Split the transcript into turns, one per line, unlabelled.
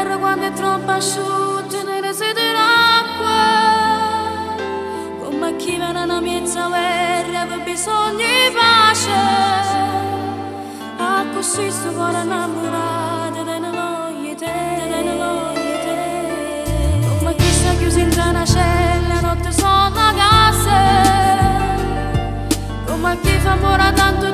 terra quando è troppo asciutta nella sede d'acqua, come chi viene una mezza guerra per bisogno di pace, a così sto cuore innamorato di noi te, come chi sta chiuso in una cella notte sono a casa, come chi fa ancora tanto